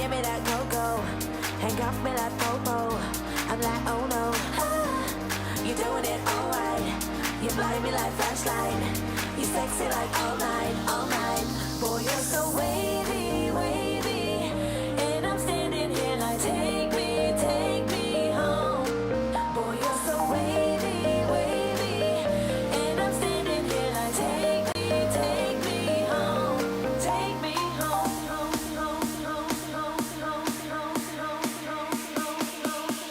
give me that go-go, handcuff me like popo. I'm like, oh no, you're doing it alright. You blind me like flashlight. You sexy like all night, all night. Boy, you're so wavy, wavy, and I'm standing here like, take me home. Boy, you're so wavy, wavy, and I'm standing here like, take me home. Take me home, home, home, home, home, home, home, home, home, home, home.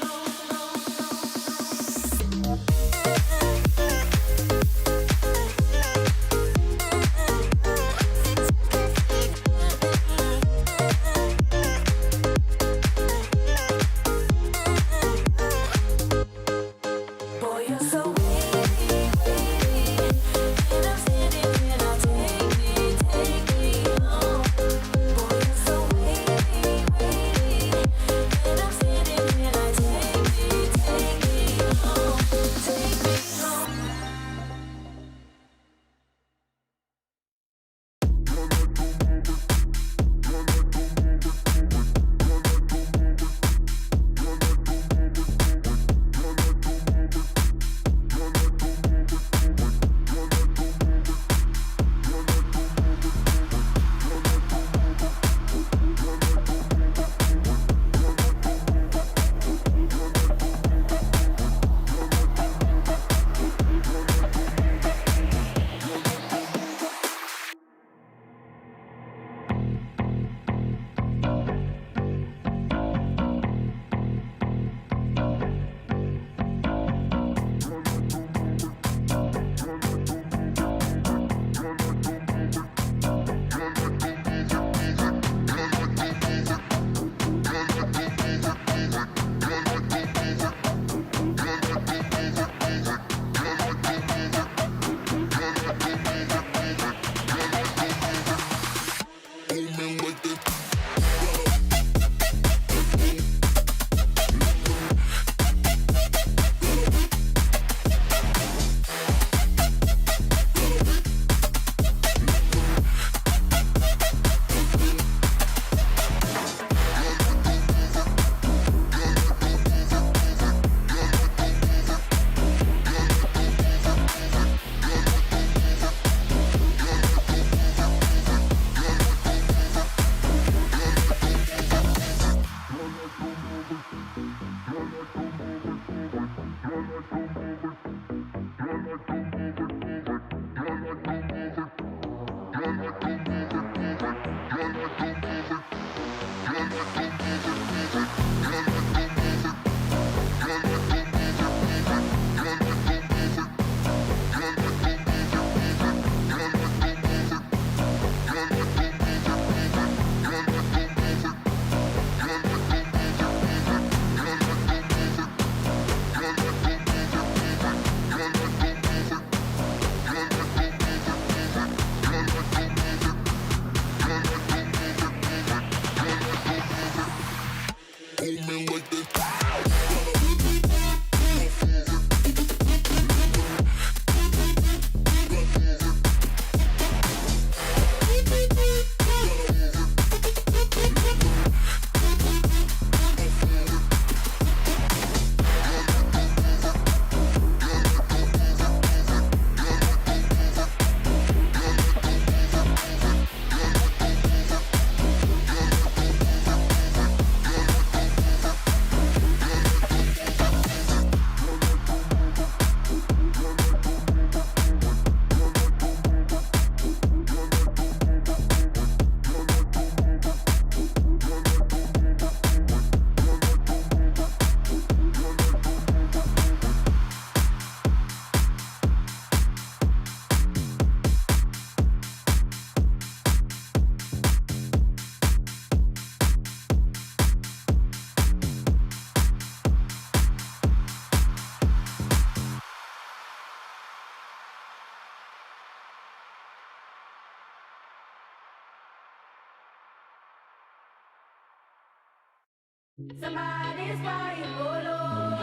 Somebody's crying, oh Lord.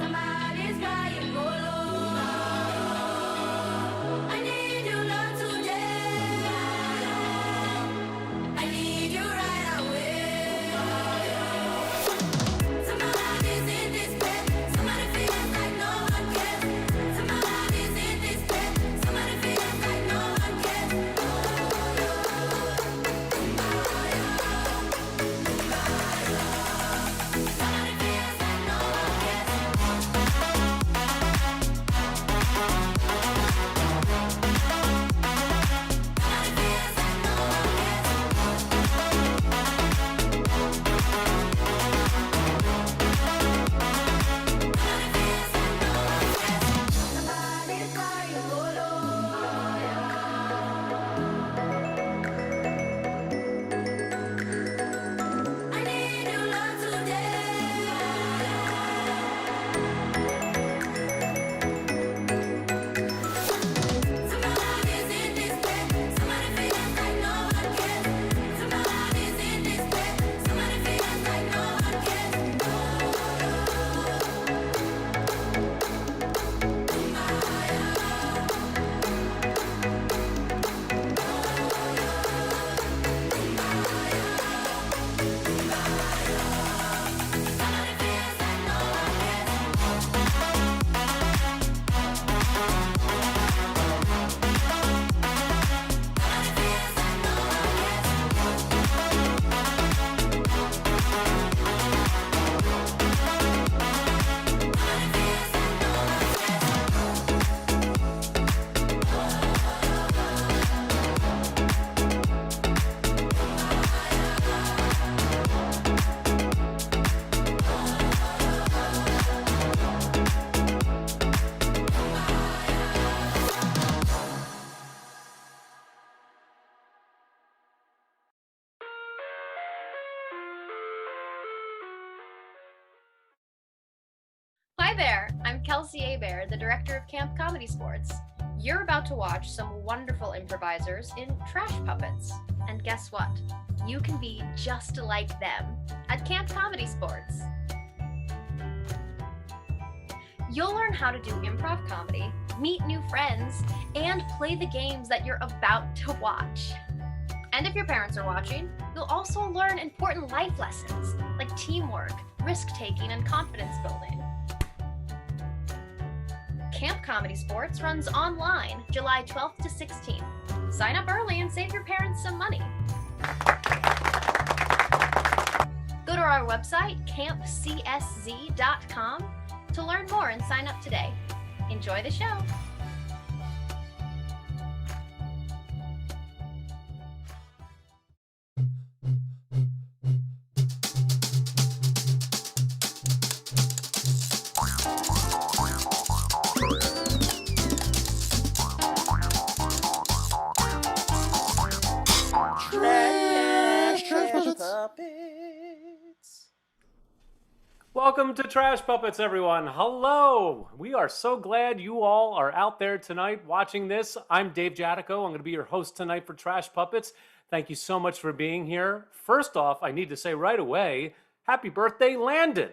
Somebody's crying, oh Lord. I need your love today. I need your there, I'm Kelsey Abear, the director of Camp Comedy Sports. You're about to watch some wonderful improvisers in Trash Puppets. And guess what? You can be just like them at Camp Comedy Sports. You'll learn how to do improv comedy, meet new friends, and play the games that you're about to watch. And if your parents are watching, you'll also learn important life lessons like teamwork, risk-taking, and confidence building. Camp Comedy Sports runs online July 12th to 16th. Sign up early and save your parents some money. Go to our website, campcsz.com, to learn more and sign up today. Enjoy the show. Welcome to Trash Puppets, everyone. Hello. We are so glad you all are out there tonight watching this. I'm Dave Jatico. I'm going to be your host tonight for Trash Puppets. Thank you so much for being here. First off, I need to say right away, happy birthday, Landon.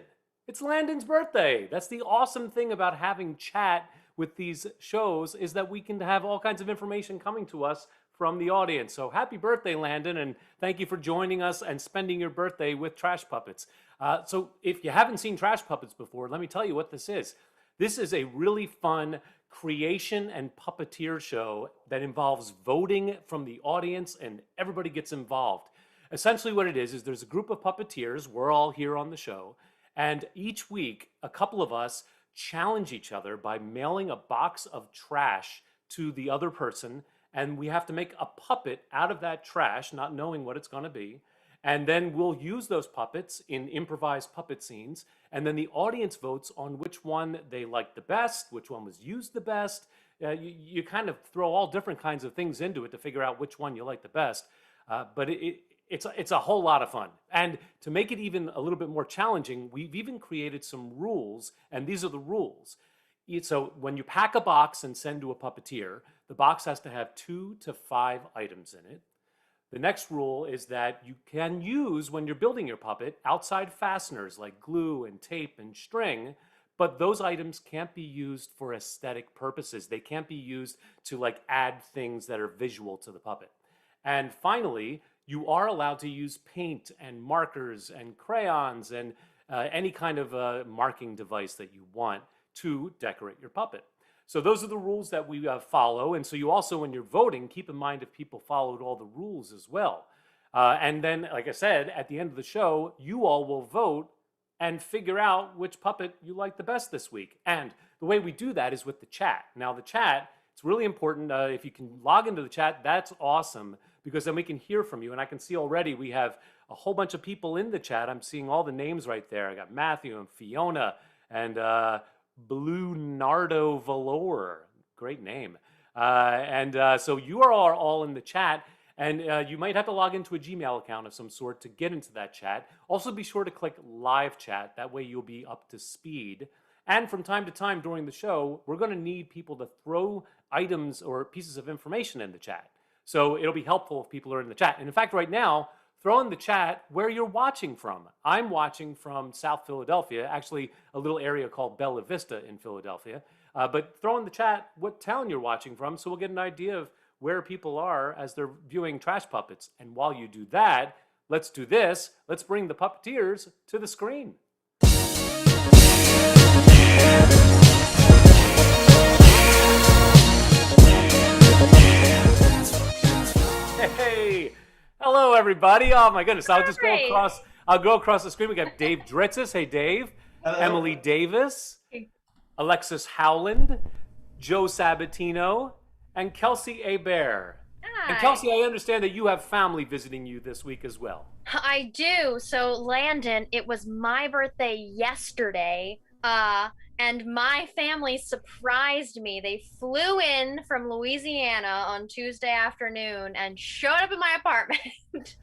It's Landon's birthday. That's the awesome thing about having chat with these shows is that we can have all kinds of information coming to us from the audience. So happy birthday, Landon, and thank you for joining us and spending your birthday with Trash Puppets. So if you haven't seen Trash Puppets before, let me tell you what this is. This is a really fun creation and puppeteer show that involves voting from the audience and everybody gets involved. Essentially what it is there's a group of puppeteers, we're all here on the show, and each week a couple of us challenge each other by mailing a box of trash to the other person, and we have to make a puppet out of that trash, not knowing what it's going to be. And then we'll use those puppets in improvised puppet scenes. And then the audience votes on which one they liked the best, which one was used the best. You kind of throw all different kinds of things into it to figure out which one you like the best. But it's a whole lot of fun. And to make it even a little bit more challenging, we've even created some rules. And these are the rules. So when you pack a box and send to a puppeteer, the box has to have 2 to 5 items in it. The next rule is that you can use, when you're building your puppet, outside fasteners like glue and tape and string, but those items can't be used for aesthetic purposes. They can't be used to like add things that are visual to the puppet. And finally, you are allowed to use paint and markers and crayons and any kind of marking device that you want to decorate your puppet. So those are the rules that we follow. And so you also, when you're voting, keep in mind if people followed all the rules as well. And then, like I said, at the end of the show, you all will vote and figure out which puppet you like the best this week. And the way we do that is with the chat. Now, the chat, it's really important. If you can log into the chat, that's awesome, because then we can hear from you. And I can see already we have a whole bunch of people in the chat. I'm seeing all the names right there. I got Matthew and Fiona and Blue Nardo Valor, great name. So you are all in the chat, and you might have to log into a Gmail account of some sort to get into that chat. Also be sure to click live chat, that way you'll be up to speed. And from time to time during the show, we're going to need people to throw items or pieces of information in the chat. So it'll be helpful if people are in the chat. And in fact, right now, throw in the chat where you're watching from. I'm watching from South Philadelphia, actually a little area called Bella Vista in Philadelphia. But throw in the chat what town you're watching from so we'll get an idea of where people are as they're viewing Trash Puppets. And while you do that, let's do this. Let's bring the puppeteers to the screen. Hey! Hello, everybody. Oh my goodness! I'll just go across. I'll go across the screen. We got Dave Dritzis. Hey, Dave. Hello. Emily Davis. Hey. Alexis Howland. Joe Sabatino. And Kelsey Abear. Hi. And Kelsey, I understand that you have family visiting you this week as well. I do. So, Landon, it was my birthday yesterday. And my family surprised me. They flew in from Louisiana on Tuesday afternoon and showed up in my apartment.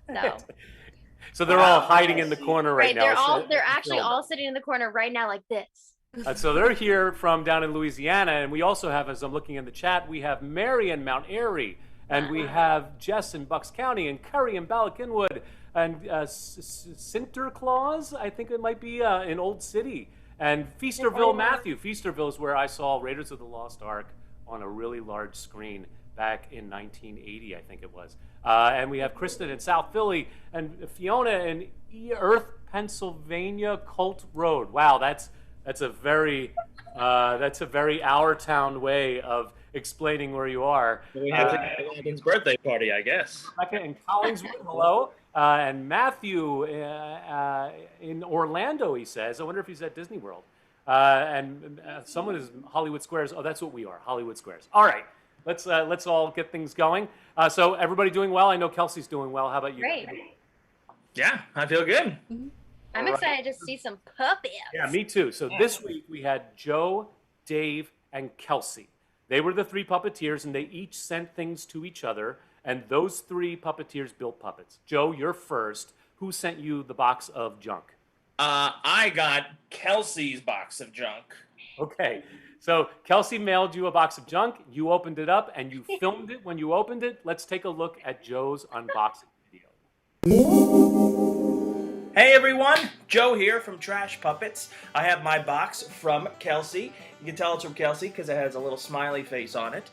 So they're all hiding in the corner right now. They're actually all sitting in the corner right now like this. So they're here from down in Louisiana, and we also have, as I'm looking in the chat, we have Mary in Mount Airy, and we have Jess in Bucks County, and Curry in Ballackinwood, and Sinterklaas, I think it might be in Old City, and Feasterville, Matthew. Feasterville is where I saw Raiders of the Lost Ark on a really large screen back in 1980, I think it was. And we have Kristen in South Philly, and Fiona in Earth, Pennsylvania, Colt Road. Wow, that's a very our town way of explaining where you are. We have Logan's birthday party, I guess. Rebecca in Collingswood, hello. And Matthew in Orlando, he says. I wonder if he's at Disney World. And someone is Hollywood Squares. Oh, that's what we are, Hollywood Squares. All right, let's all get things going. So everybody doing well? I know Kelsey's doing well. How about you? Great. Yeah, I feel good. I'm excited to see some puppies. Yeah, me too. So this week we had Joe, Dave, and Kelsey. They were the three puppeteers, and they each sent things to each other, and those three puppeteers built puppets. Joe, you're first. Who sent you the box of junk? I got Kelsey's box of junk. Okay, so Kelsey mailed you a box of junk. You opened it up, and you filmed it when you opened it. Let's take a look at Joe's unboxing video. Hey everyone, Joe here from Trash Puppets. I have my box from Kelsey. You can tell it's from Kelsey because it has a little smiley face on it.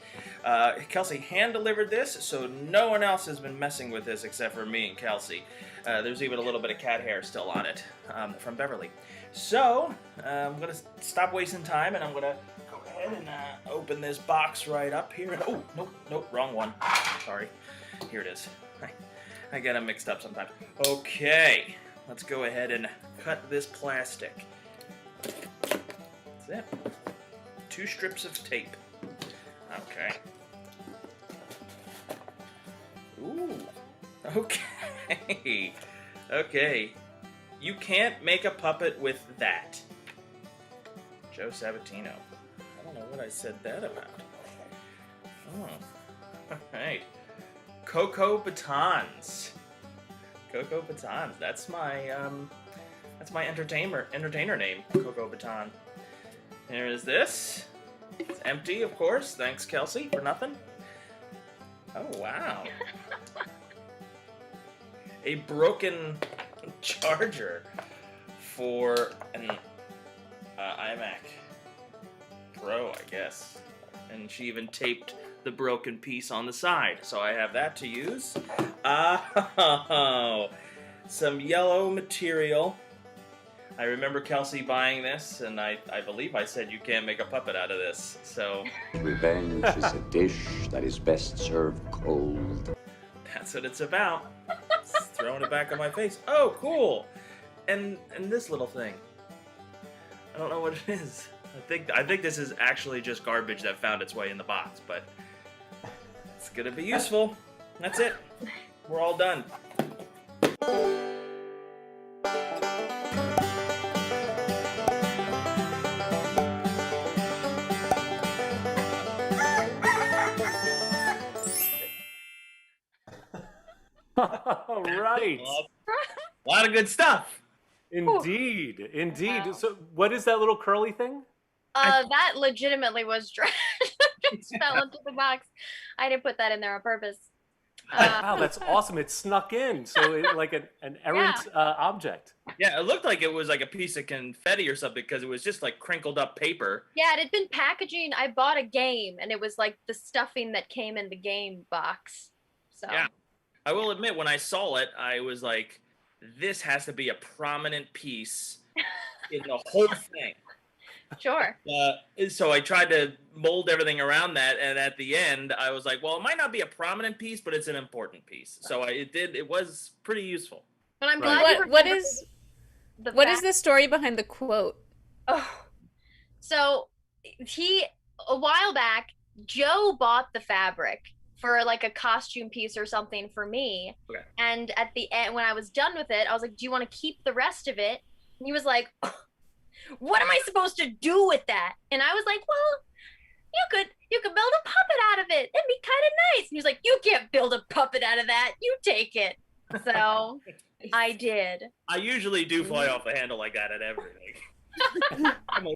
Kelsey hand-delivered this, so no one else has been messing with this except for me and Kelsey. There's even a little bit of cat hair still on it from Beverly. So, I'm going to stop wasting time and I'm going to go ahead and open this box right up here. Oh, nope, wrong one. Sorry. Here it is. I get them mixed up sometimes. Okay. Let's go ahead and cut this plastic. That's it. 2 strips of tape. Okay. Ooh. Okay. Okay. You can't make a puppet with that. Joe Sabatino. I don't know what I said that about. Oh. Alright. Cocoa Batons. Coco Batons. That's my entertainer name, Coco Baton. Here is this. It's empty, of course. Thanks, Kelsey, for nothing. Oh wow. A broken charger for an iMac Pro, I guess. And she even taped the broken piece on the side, so I have that to use. Oh, some yellow material. I remember Kelsey buying this, and I believe I said you can't make a puppet out of this, so... Revenge is a dish that is best served cold. That's what it's about. Just throwing it back on my face. Oh, cool! And this little thing. I don't know what it is. I think this is actually just garbage that found its way in the box, but it's gonna be useful. That's it. We're all done. All right. A lot of good stuff. Indeed. Wow. So what is that little curly thing? That legitimately was trash. Just fell into the box. I didn't put that in there on purpose. Wow, that's awesome. It snuck in. So like an errant object. Yeah, it looked like it was like a piece of confetti or something because it was just like crinkled up paper. Yeah, it had been packaging. I bought a game, and it was like the stuffing that came in the game box. So Yeah. I will admit, when I saw it, I was like, this has to be a prominent piece in the whole thing. Sure. So I tried to mold everything around that, and at the end, I was like, well, it might not be a prominent piece, but it's an important piece. So it was pretty useful. But I'm Right. glad you What remembered is the what fact- is the story behind the quote? Oh, so a while back, Joe bought the fabric for like a costume piece or something for me. Okay. And at the end, when I was done with it, I was like, "Do you want to keep the rest of it?" And he was like, "What am I supposed to do with that?" And I was like, "Well, you could build a puppet out of it. It'd be kind of nice." And he was like, "You can't build a puppet out of that. You take it." So I did. I usually do fly off the handle like that at everything.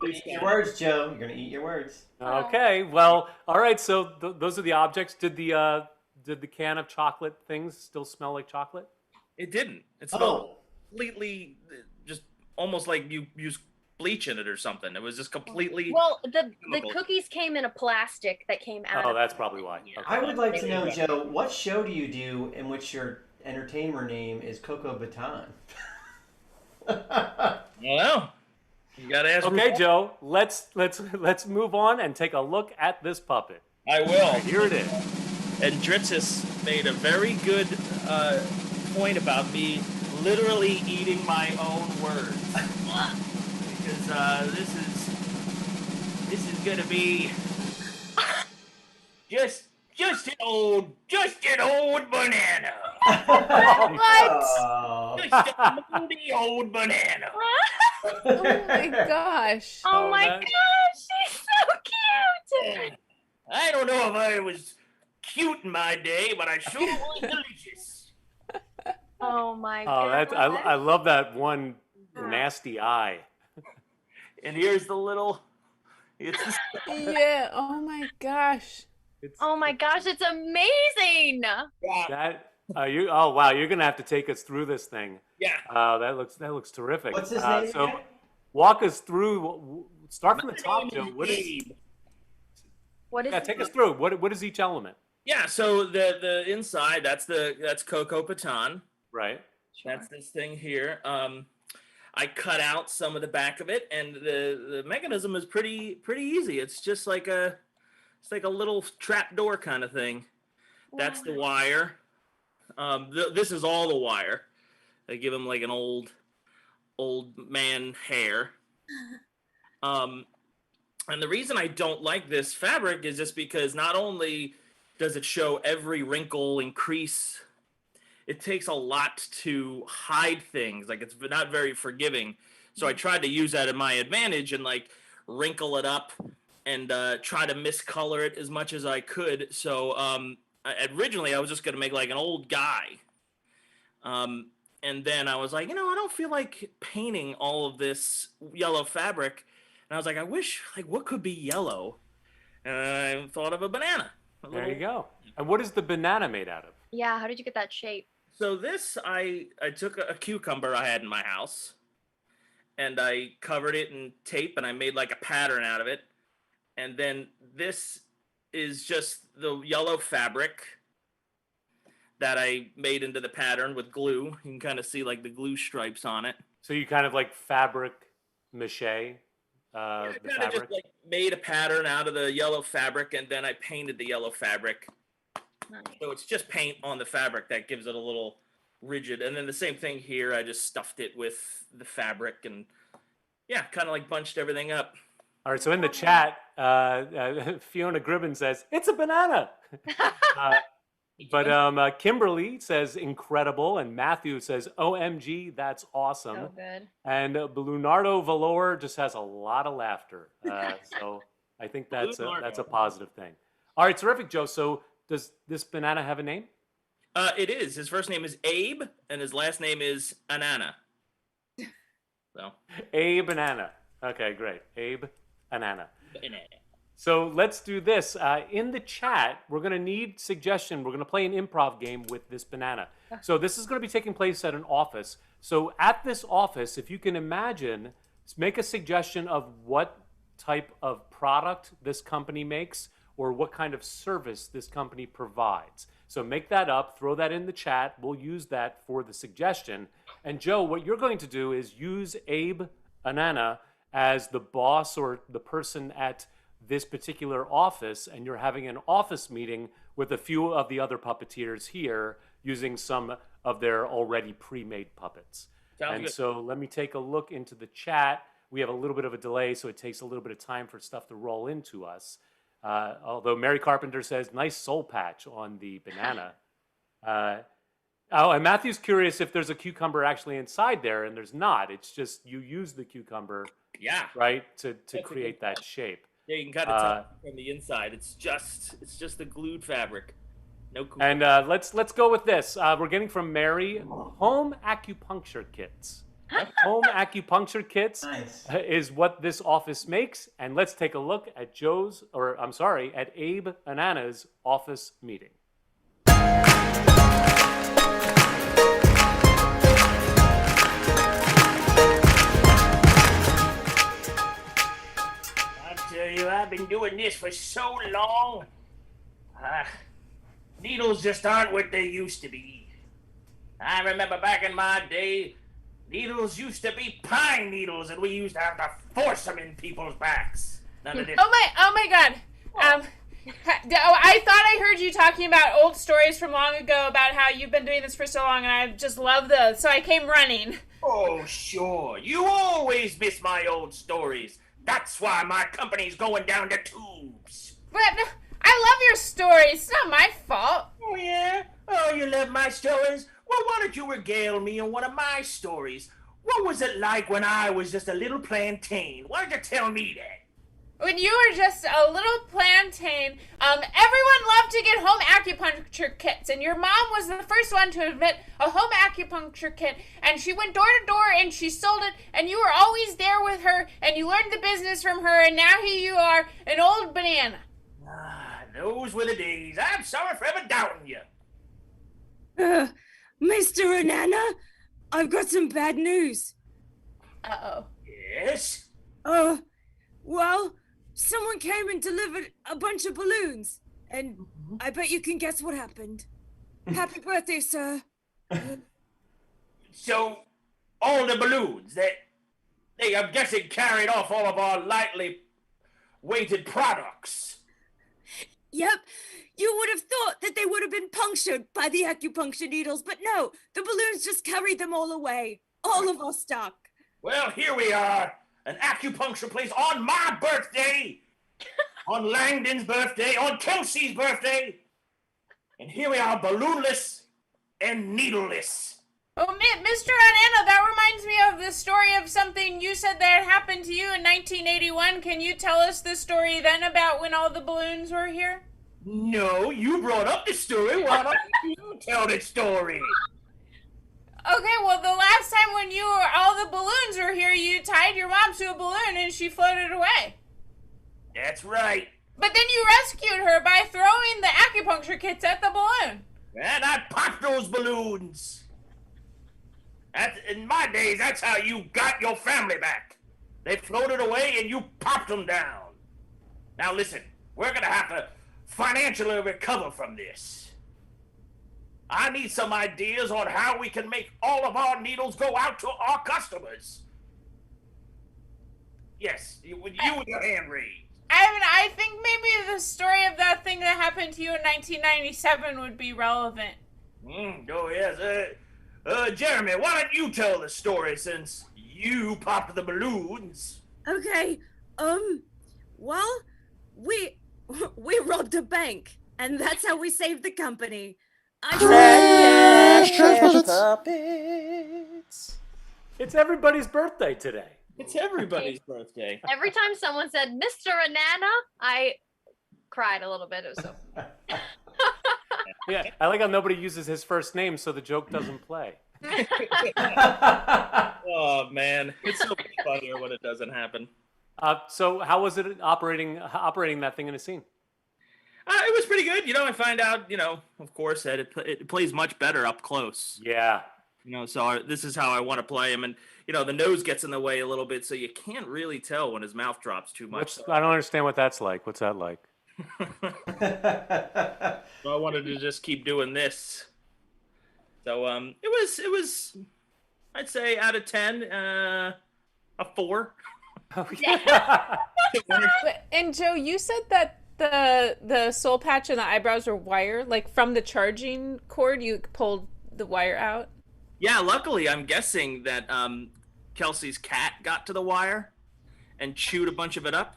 Eat your words, Joe. You're gonna eat your words. Okay, well, all right. So those are the objects. Did the can of chocolate things still smell like chocolate? It didn't. It smelled Oh, completely, just almost like you used bleach in it or something. It was just completely. Well, the chemical. cookies came in a plastic that came out. Oh, of that's probably why. Yeah. Okay. I would like to know, Joe, what show do you do in which your entertainer name is Coco Baton? Well, you gotta ask. Okay, me. Joe. Let's move on and take a look at this puppet. I will. Here it is. And Dritzis made a very good point about me literally eating my own words. Because this is gonna be just an old banana. What? Just a moldy old banana. Oh my gosh. Oh my that- gosh, she's so cute. I don't know if I was cute in my day, but I sure was delicious. Oh my Oh, god. I love that one nasty eye. And here's the little. It's Yeah. Oh my gosh. It's Oh my gosh, it's amazing. that. You. Oh wow, you're gonna have to take us through this thing. yeah. That looks terrific. What's his name So, again? walk us through. Start from the top, Joe. What is? Gabe. What is Yeah, it? take us through. What is each element? Yeah, so the inside that's Coco Paton. Right. That's this thing here. I cut out some of the back of it, and the mechanism is pretty easy. It's just like a little trap door kind of thing. That's the wire. This is all the wire. They give him like an old man hair. And the reason I don't like this fabric is just because not only does it show every wrinkle and crease, it takes a lot to hide things. Like, it's not very forgiving. So I tried to use that in my advantage and like wrinkle it up and try to miscolor it as much as I could. So originally I was just gonna make like an old guy. And then I was like, I don't feel like painting all of this yellow fabric. And I was like, I wish, like, what could be yellow? And I thought of a banana. There you go. And what is the banana made out of? Yeah, how did you get that shape? So this, I took a cucumber I had in my house, and I covered it in tape, and I made like a pattern out of it. And then this is just the yellow fabric that I made into the pattern with glue. You can kind of see like the glue stripes on it. So you kind of like fabric mache the I kind of fabric. just like made a pattern out of the yellow fabric, and then I painted the yellow fabric. Nice. So it's just paint on the fabric that gives it a little rigid. And then the same thing here, I just stuffed it with the fabric and yeah, kind of like bunched everything up. All right. So in the chat, Fiona Gribben says it's a banana. But Kimberly says incredible, and Matthew says OMG, that's awesome. So good. And Lunardo Valor just has a lot of laughter. So I think that's a positive thing. All right, terrific, Joe. So does this banana have a name? It is. His first name is Abe, and his last name is Anana. So. Abe Banana. Okay, great. Abe Banana. So let's do this. In the chat, we're going to need suggestion. We're going to play an improv game with this banana. So this is going to be taking place at an office. So at this office, if you can imagine, make a suggestion of what type of product this company makes or what kind of service this company provides. So make that up, throw that in the chat. We'll use that for the suggestion. And Joe, what you're going to do is use Abe Anana as the boss or the person at this particular office, and you're having an office meeting with a few of the other puppeteers here using some of their already pre-made puppets. Sounds good. So let me take a look into the chat. We have a little bit of a delay, so it takes a little bit of time for stuff to roll into us. Although Mary Carpenter says, nice soul patch on the banana. And Matthew's curious if there's a cucumber actually inside there, and there's not. It's just you use the cucumber, Yeah. right, to create that shape. Yeah, you can kind of tell from the inside. It's just the glued fabric. No cool. And let's go with this. We're getting from Mary home acupuncture kits. Home acupuncture kits Nice. is what this office makes. And let's take a look at at Abe Anana's office meeting. I tell you, I've been doing this for so long. Needles just aren't what they used to be. I remember back in my day, needles used to be pine needles, and we used to have to force them in people's backs. None of this. Oh my God. I thought I heard you talking about old stories from long ago about how you've been doing this for so long, and I just love those. So I came running. Oh, sure. You always miss my old stories. That's why my company's going down the tubes. But I love your stories. It's not my fault. Oh, yeah? Oh, you love my stories? Well, why don't you regale me on one of my stories? What was it like when I was just a little plantain? Why don't you tell me that? When you were just a little plantain, everyone loved to get home acupuncture kits, and your mom was the first one to admit a home acupuncture kit, and she went door to door and she sold it, and you were always there with her, and you learned the business from her, and now here you are, an old banana. Ah, those were the days. I'm sorry for ever doubting you. Mr. Anana, I've got some bad news. Uh-oh. Yes? Well, someone came and delivered a bunch of balloons, and I bet you can guess what happened. Happy birthday, sir. So, all the balloons, they, I'm guessing, carried off all of our lightly weighted products. Yep, you would have thought that they would have been punctured by the acupuncture needles, but no, the balloons just carried them all away. All of our stock. Well, here we are, an acupuncture place on my birthday, on Langdon's birthday, on Kelsey's birthday, and here we are, balloonless and needleless. Oh, Mr. Anana, that reminds me of the story of something you said that happened to you in 1981. Can you tell us the story then about when all the balloons were here? No, you brought up the story. Why don't you tell the story? Okay, well, the last time when all the balloons were here, you tied your mom to a balloon and she floated away. That's right. But then you rescued her by throwing the acupuncture kits at the balloon. And I popped those balloons. In my days, that's how you got your family back. They floated away and you popped them down. Now listen, we're gonna have to financially recover from this. I need some ideas on how we can make all of our needles go out to our customers. Yes, with your hand raised. I mean, I think maybe the story of that thing that happened to you in 1997 would be relevant. Oh, yes. Jeremy, why don't you tell the story since you popped the balloons? Okay, well, we robbed a bank, and that's how we saved the company. Trash puppets. It's everybody's birthday today. It's everybody's birthday. Every time someone said Mr. Anana, I cried a little bit. It was so. Yeah, I like how nobody uses his first name, so the joke doesn't play. Oh man, it's so much funnier when it doesn't happen. So how was it operating that thing in a scene? It was pretty good. I find out, of course, that it plays much better up close. Yeah. So this is how I want to play him, and the nose gets in the way a little bit, so you can't really tell when his mouth drops too much. I don't understand what that's like. What's that like? So I wanted to just keep doing this. So it was I'd say out of 10 a 4. And Joe, you said that the soul patch and the eyebrows were wire, like from the charging cord you pulled the wire out? Yeah, luckily I'm guessing that Kelsey's cat got to the wire and chewed a bunch of it up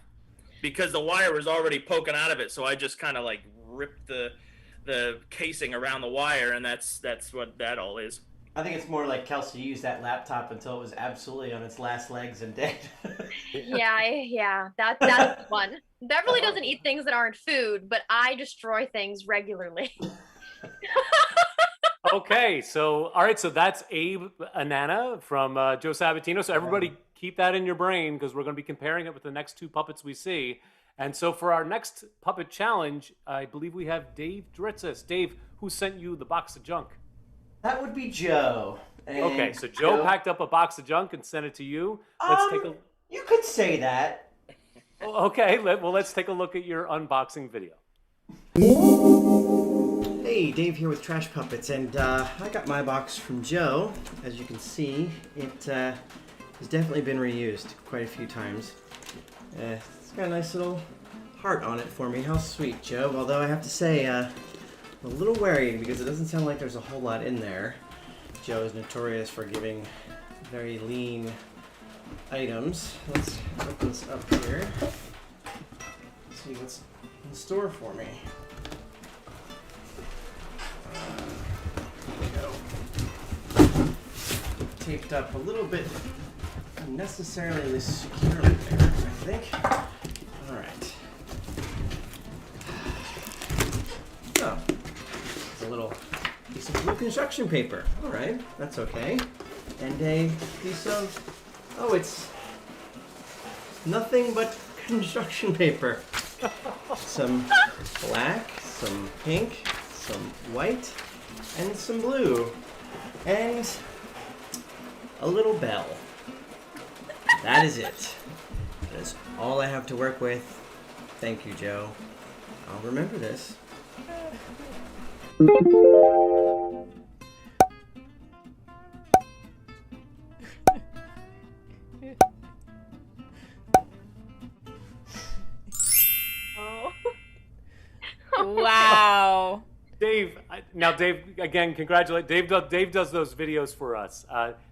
because the wire was already poking out of it, so I just kind of like ripped the casing around the wire, and that's what that all is. I think it's more like Kelsey used that laptop until it was absolutely on its last legs and dead. Yeah, that's one. Beverly doesn't eat things that aren't food, but I destroy things regularly. Okay, so all right, so that's Abe Anana from Joe Sabatino. So everybody keep that in your brain because we're going to be comparing it with the next two puppets we see. And so for our next puppet challenge, I believe we have Dave Dritzis. Dave, who sent you the box of junk? That would be Joe. And Okay, so Joe packed up a box of junk and sent it to you. You could say that. Okay, let's take a look at your unboxing video. Hey, Dave here with Trash Puppets, and I got my box from Joe. As you can see, it has definitely been reused quite a few times. It's got a nice little heart on it for me. How sweet, Joe. Although I have to say, I'm a little worried because it doesn't sound like there's a whole lot in there. Joe is notorious for giving very lean items. Let's open this up here. See what's in store for me. Here we go. Taped up a little bit unnecessarily securely there, I think. All right. Oh, it's a little piece of blue construction paper. All right, that's okay. And a piece of, oh, it's nothing but construction paper. Some black, some pink, some white, and some blue. And a little bell. That is it. That is all I have to work with. Thank you, Joe. I'll remember this. Wow. Dave, again, congratulate Dave. Dave does those videos for us.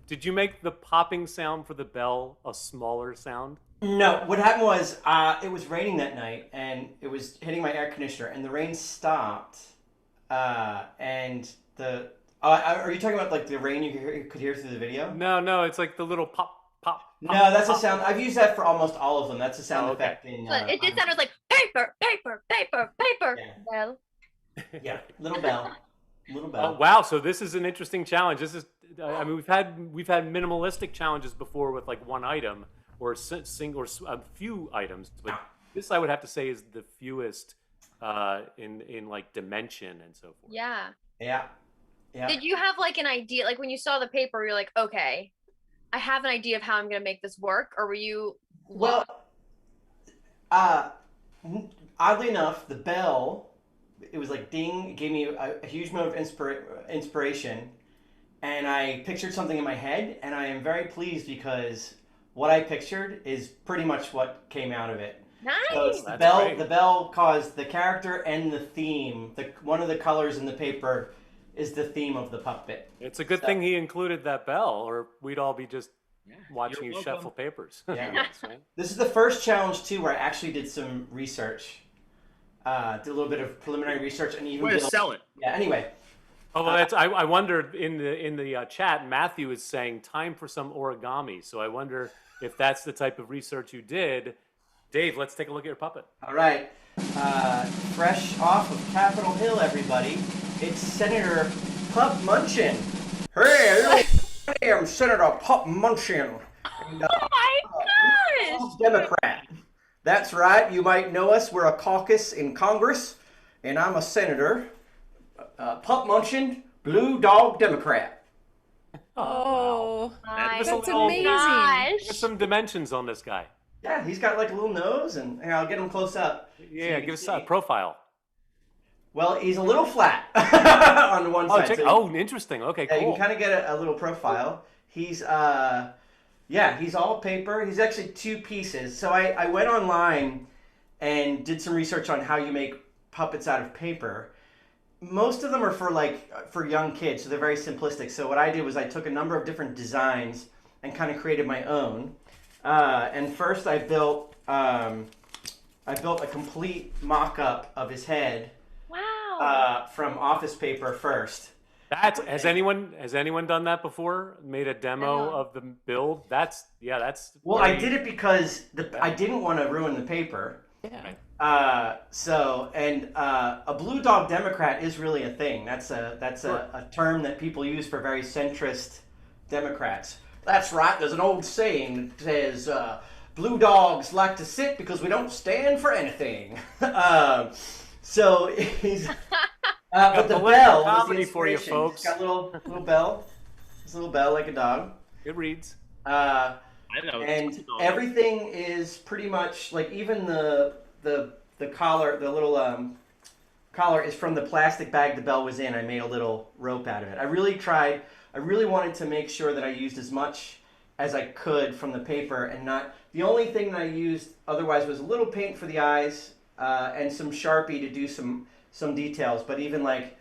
Did you make the popping sound for the bell a smaller sound? No, what happened was it was raining that night, and it was hitting my air conditioner, and the rain stopped, and the are you talking about like the rain you could hear through the video? No, it's like the little pop. No, that's a sound. I've used that for almost all of them. That's a sound effect. But it did sound like paper. Yeah. Well, Yeah, little bell. Little bell. Oh, wow, so this is an interesting challenge. This is, I mean, we've had minimalistic challenges before with like one item or a few items, but this I would have to say is the fewest in like dimension and so forth. yeah. Yeah. Did you have like an idea, like when you saw the paper, you're like, okay, I have an idea of how I'm gonna make this work, or were you? Well, oddly enough, the bell, it was like ding, it gave me a huge amount of inspiration, and I pictured something in my head, and I am very pleased because what I pictured is pretty much what came out of it. Nice. So it's the That's bell. great. The bell caused the character and the theme. One of the colors in the paper is the theme of the puppet. It's a good thing he included that bell, or we'd all be just watching you're you welcome. shuffle papers. Yeah. Yes, right? This is the first challenge too where I actually did some research. Did a little bit of preliminary research and even Way to did sell it. Yeah. Anyway. Oh, well, I wondered in the chat, Matthew is saying time for some origami. So I wonder if that's the type of research you did. Dave, let's take a look at your puppet. All right. Fresh off of Capitol Hill, everybody. It's Senator Pup Munchin. Hey, I'm Senator Pup Munchin. And, Oh my gosh! Democrat. That's right. You might know us. We're a caucus in Congress, and I'm a senator. Pup Munchin, Blue Dog Democrat. Oh, My that's little- amazing. gosh. There's some dimensions on this guy. Yeah, he's got like a little nose, and here, I'll get him close up. so you Yeah, can give us see. a profile. Well, he's a little flat on one Oh, side. so interesting. Okay, yeah, you cool. can kind of get a little profile. He's he's all paper. He's actually two pieces. So I went online and did some research on how you make puppets out of paper. Most of them are for young kids, so they're very simplistic. So what I did was I took a number of different designs and kind of created my own. And first I built a complete mock-up of his head Wow. from office paper first. Has anyone done that before? Made a demo No. of the build? That's Well, I great. did it because I didn't want to ruin the paper. Yeah. A blue dog Democrat is really a thing. That's a term that people use for very centrist Democrats. That's right. There's an old saying that says, "Blue dogs like to sit because we don't stand for anything." So he's. But the bell was the comedy for you, inspiration. folks. He's got a little bell. His little bell like a dog. It reads. I know. And everything is pretty much like even the collar, the little collar is from the plastic bag the bell was in. I made a little rope out of it. I really wanted to make sure that I used as much as I could from the paper and not. The only thing that I used otherwise was a little paint for the eyes and some Sharpie to do some details. But even like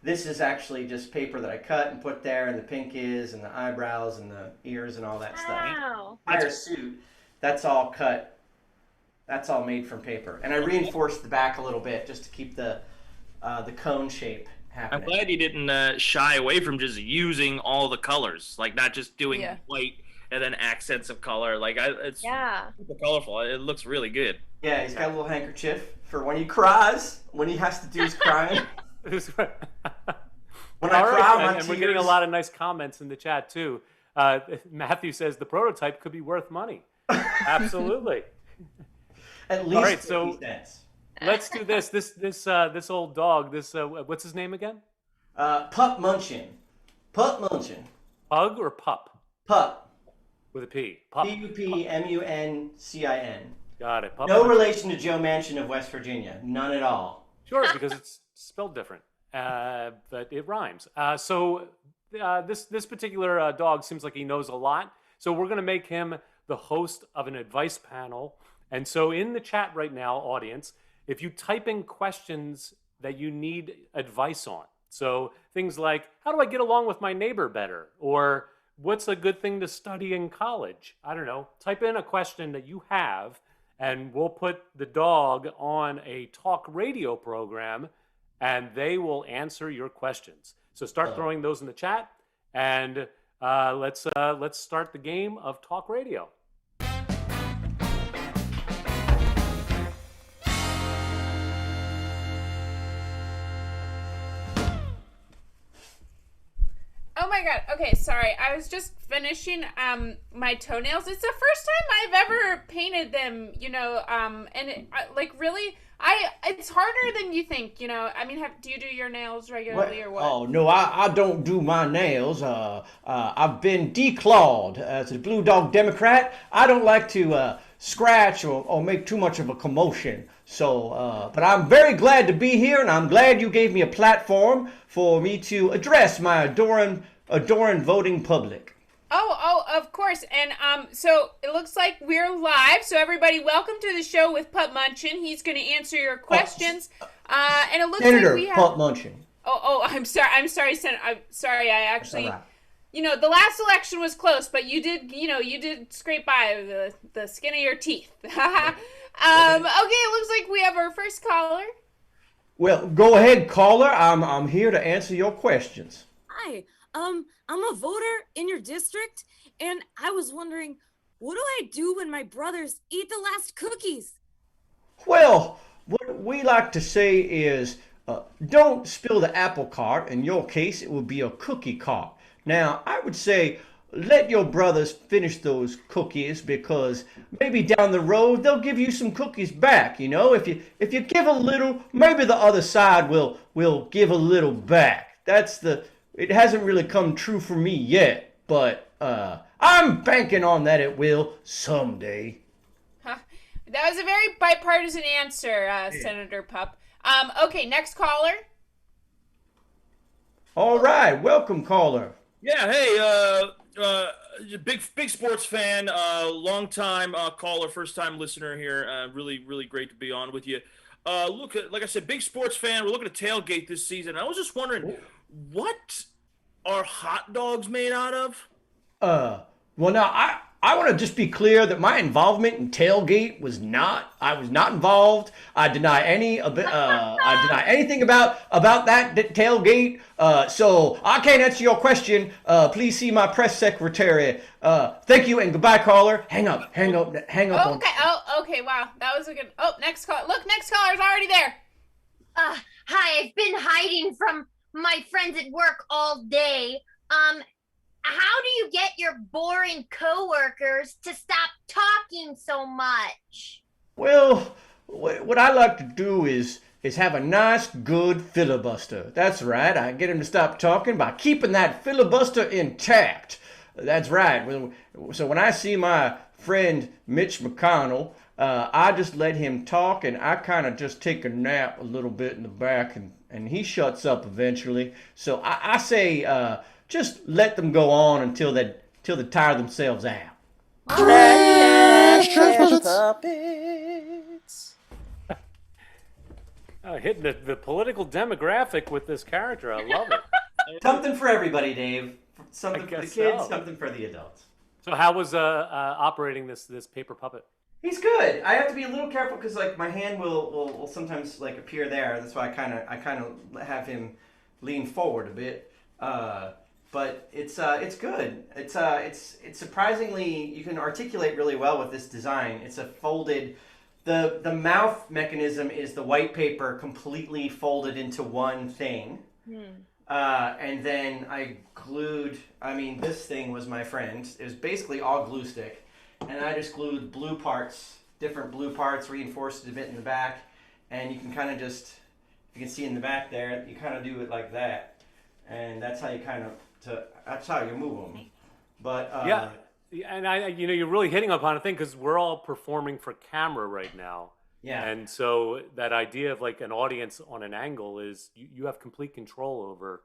this is actually just paper that I cut and put there, and the pink is, and the eyebrows and the ears and all that stuff. Wow. Entire suit, that's all cut. That's all made from paper, and I reinforced the back a little bit just to keep the cone shape happening. I'm glad you didn't shy away from just using all the colors, like not just doing white and then accents of color. Like it's super colorful. It looks really good. Yeah, he's got a little handkerchief for when he cries, when he has to do his crying. When I cry, and we're getting a lot of nice comments in the chat too. Matthew says the prototype could be worth money. Absolutely. At least all right, so 50 cents. Let's do this. This old dog. This what's his name again? Pup Munchin. Pup Munchin. Pug or pup? Pup. With a P. Pup. P-U-P-M-U-N-C-I-N. Got it. Pup no Munchin. relation to Joe Manchin of West Virginia. None at all. Sure, because it's spelled different, but it rhymes. This particular dog seems like he knows a lot. So we're going to make him the host of an advice panel. And so in the chat right now, audience, if you type in questions that you need advice on, so things like, how do I get along with my neighbor better? Or what's a good thing to study in college? I don't know. Type in a question that you have, and we'll put the dog on a talk radio program, and they will answer your questions. So start throwing those in the chat, and let's start the game of talk radio. Oh my god. Okay, sorry. I was just finishing my toenails. It's the first time I've ever painted them, and it's harder than you think, I mean, do you do your nails regularly or what? Oh, no, I don't do my nails. I've been declawed as a Blue Dog Democrat. I don't like to scratch or make too much of a commotion. So, but I'm very glad to be here, and I'm glad you gave me a platform for me to address my adoring voting public. Oh, of course. And so it looks like we're live. So everybody, welcome to the show with Pup Munchin. He's going to answer your questions. And it looks Senator like we have Pup Munchin. Oh, I'm sorry, Senator. I'm sorry. I actually, the last election was close, but you did scrape by the skin of your teeth. Okay, it looks like we have our first caller. Well, go ahead, caller. I'm here to answer your questions. Hi, I'm a voter in your district, and I was wondering, what do I do when my brothers eat the last cookies? Well, what we like to say is, don't spill the apple cart. In your case, it would be a cookie cart. Now, I would say, let your brothers finish those cookies, because maybe down the road they'll give you some cookies back. If you give a little, maybe the other side will give a little back. It hasn't really come true for me yet, but I'm banking on that it will someday. That was a very bipartisan answer, Senator Pup. Okay, next caller. All right, welcome, caller. Yeah, hey, big sports fan, long time caller, first time listener here. Really great to be on with you. Like I said, big sports fan. We're looking to tailgate this season. I was just wondering, what are hot dogs made out of? Well, now I want to just be clear that my involvement in tailgate I was not involved. I deny anything about that tailgate. So I can't answer your question. Please see my press secretary. Thank you and goodbye, caller. Hang up. Okay. Oh, okay. Wow. That was a good. Oh, next call. Look, next caller's already there. Hi, I've been hiding from my friends at work all day. How do you get your boring coworkers to stop talking so much? Well, what I like to do is have a nice, good filibuster. That's right. I get him to stop talking by keeping that filibuster intact. That's right. So when I see my friend Mitch McConnell, I just let him talk, and I kind of just take a nap a little bit in the back, and he shuts up eventually. So I say, just let them go on until they tire themselves out. Trash puppets. Hitting the political demographic with this character. I love it. Something for everybody, Dave. Something for the guess kids, so. something for the adults. So how was operating this paper puppet? He's good. I have to be a little careful because like my hand will sometimes like appear there. That's why I kind of have him lean forward a bit. But it's good. It's surprisingly, you can articulate really well with this design. It's a folded. The mouth mechanism is the white paper completely folded into one thing. And then I glued. I mean, this thing was my friend. It was basically all glue stick, and I just glued different blue parts, reinforced it a bit in the back, and you can kind of just, you can see in the back there, you kind of do it like that, and that's how you that's how you move them. But Yeah, and you're really hitting upon a thing because we're all performing for camera right now. Yeah. And so that idea of like an audience on an angle is you have complete control over,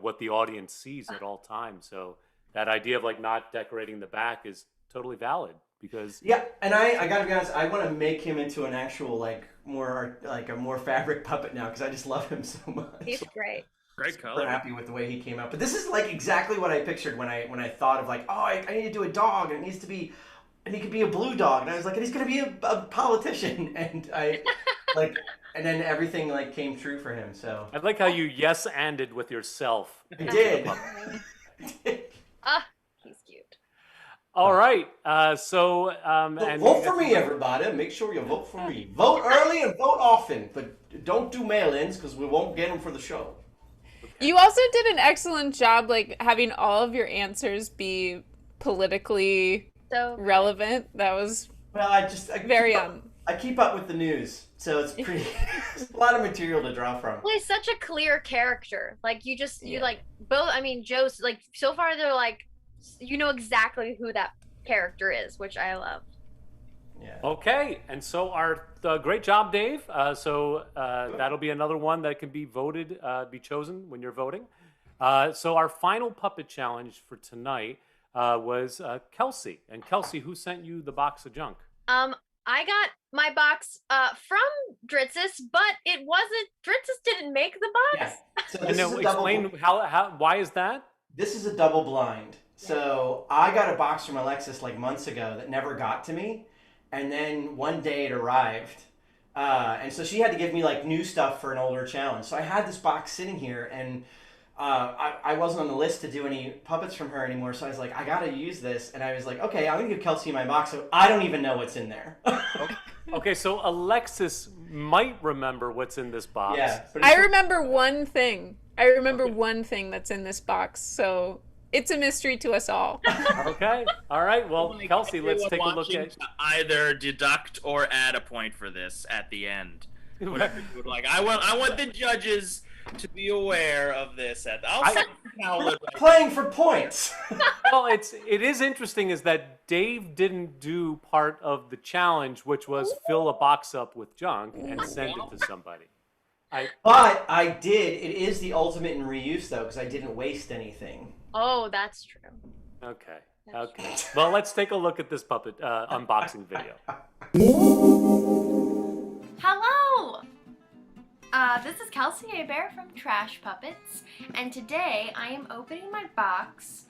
what the audience sees at all times. So that idea of like not decorating the back is totally valid because yeah, and I gotta be honest, I want to make him into an actual like more like a more fabric puppet now because I just love him so much. He's great. Great Super color. happy with the way he came out. But this is like exactly what I pictured when I thought of like, oh, I need to do a dog and it needs to be, and he could be a blue dog, and I was like, and he's gonna be a politician, and I like, and then everything like came true for him. So I like how you yes-anded with yourself. I did. He's cute. All right. And Vote for me, everybody. Make sure you vote for me. Vote early and vote often, but don't do mail-ins because we won't get them for the show. You also did an excellent job, like having all of your answers be politically So relevant. That was Well, I keep up with the news, so it's pretty. There's a lot of material to draw from. he's such a clear character. Like you like both. I mean, Joe's like so far they're like, you know exactly who that character is, which I love. Yeah. Okay, and so great job, Dave. That'll be another one that can be voted, be chosen when you're voting. So our final puppet challenge for tonight was Kelsey. And Kelsey, who sent you the box of junk? I got my box from Dritzis, but it wasn't. Dritzis didn't make the box. Yeah. So And this now is a explain why is that? This is a double blind. So I got a box from Alexis like months ago that never got to me, and then one day it arrived, and so she had to give me like new stuff for an older challenge. So I had this box sitting here, and I wasn't on the list to do any puppets from her anymore. So I was like, I gotta use this, and I was like, okay, I'm gonna give Kelsey my box. So I don't even know what's in there. Okay, so Alexis might remember what's in this box. Yeah, but I remember one thing. One thing that's in this box. So it's a mystery to us all. Okay. All right. Well, Kelsey, let's take a look Watching at. to either deduct or add a point for this at the end. Whatever you would like. I want the judges to be aware of this. playing for points. Well, it is interesting is that Dave didn't do part of the challenge, which was fill a box up with junk and send it to somebody. But I did. It is the ultimate in reuse though, because I didn't waste anything. Oh, that's true. Okay. Okay. Well, let's take a look at this puppet unboxing video. Hello! This is Kelsey Abear from Trash Puppets, and today I am opening my box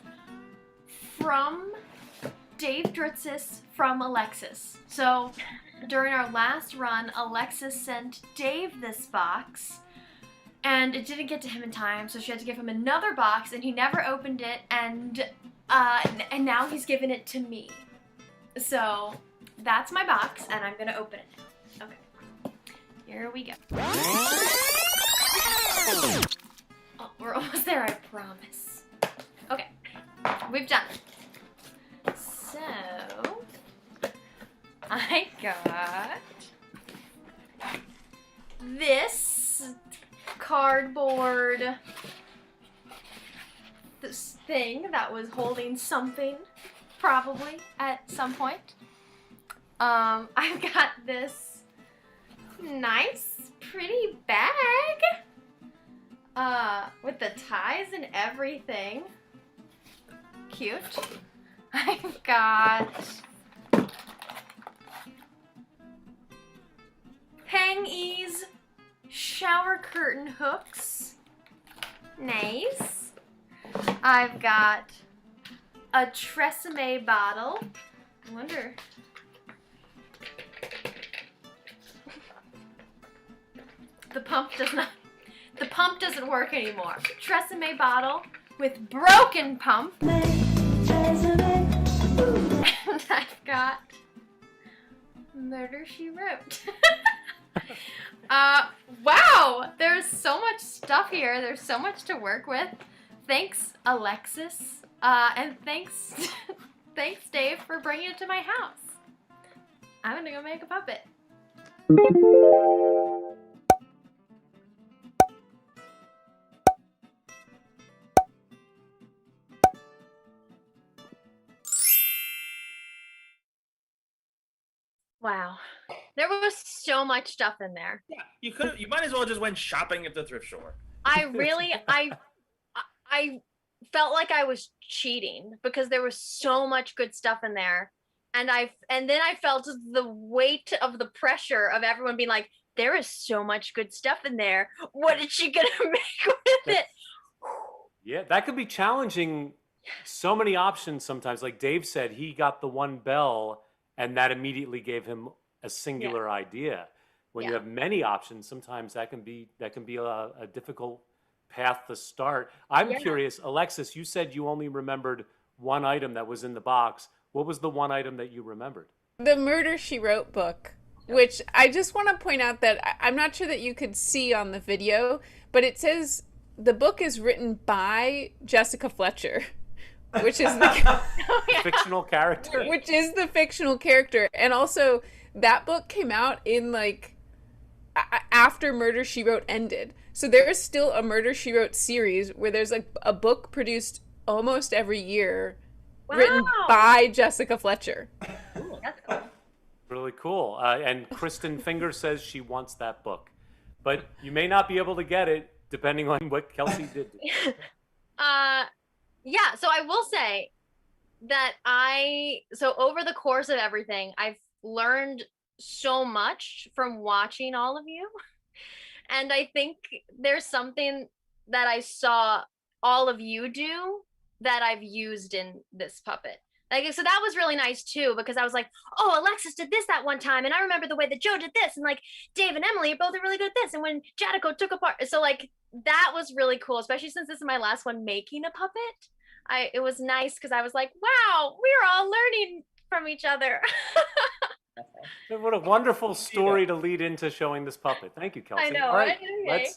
from Dave Dritzis from Alexis. So during our last run, Alexis sent Dave this box, and it didn't get to him in time, so she had to give him another box, and he never opened it, and now he's given it to me. So that's my box, and I'm gonna open it now. Okay, here we go. Oh, we're almost there, I promise. Okay, we've done it. So, I got this cardboard this thing that was holding something, probably, at some point. I've got this nice, pretty bag with the ties and everything. Cute. I've got Pang-E's shower curtain hooks. Nice. I've got a Tresemme bottle. I wonder. The pump doesn't work anymore. Tresemme bottle with broken pump. And I've got Murder, She Wrote. Wow, there's so much stuff here. There's so much to work with. Thanks, Alexis. And thanks, thanks, Dave, for bringing it to my house. I'm gonna go make a puppet. Wow, there was so much stuff in there. Yeah, you might as well just went shopping at the thrift store. I felt like I was cheating because there was so much good stuff in there. And then I felt the weight of the pressure of everyone being like, there is so much good stuff in there. What is she gonna make with it? Yeah, that could be challenging. So many options sometimes. Like Dave said, he got the one bell and that immediately gave him a singular idea. When you have many options, sometimes that can be a difficult path to start. I'm curious, Alexis, you said you only remembered one item that was in the box. What was the one item that you remembered? The Murder, She Wrote book, which I just want to point out that I'm not sure that you could see on the video, but it says the book is written by Jessica Fletcher, which is the fictional character. Which is the fictional character. And also, that book came out in like after Murder, She Wrote ended. So there is still a Murder, She Wrote series where there's like a book produced almost every year written by Jessica Fletcher. Ooh, that's cool. Really cool. And Kristen Finger says she wants that book. But you may not be able to get it depending on what Kelsey did. Yeah, so I will say that so over the course of everything, I've learned so much from watching all of you. And I think there's something that I saw all of you do that I've used in this puppet. Like, so that was really nice too, because I was like, oh, Alexis did this that one time, and I remember the way that Joe did this, and like Dave and Emily are both really good at this, and when Jadico took apart, so like that was really cool, especially since this is my last one making a puppet. It was nice because I was like, wow, we're all learning from each other. What a wonderful story to lead into showing this puppet. Thank you, Kelsey. I know. All right, Okay.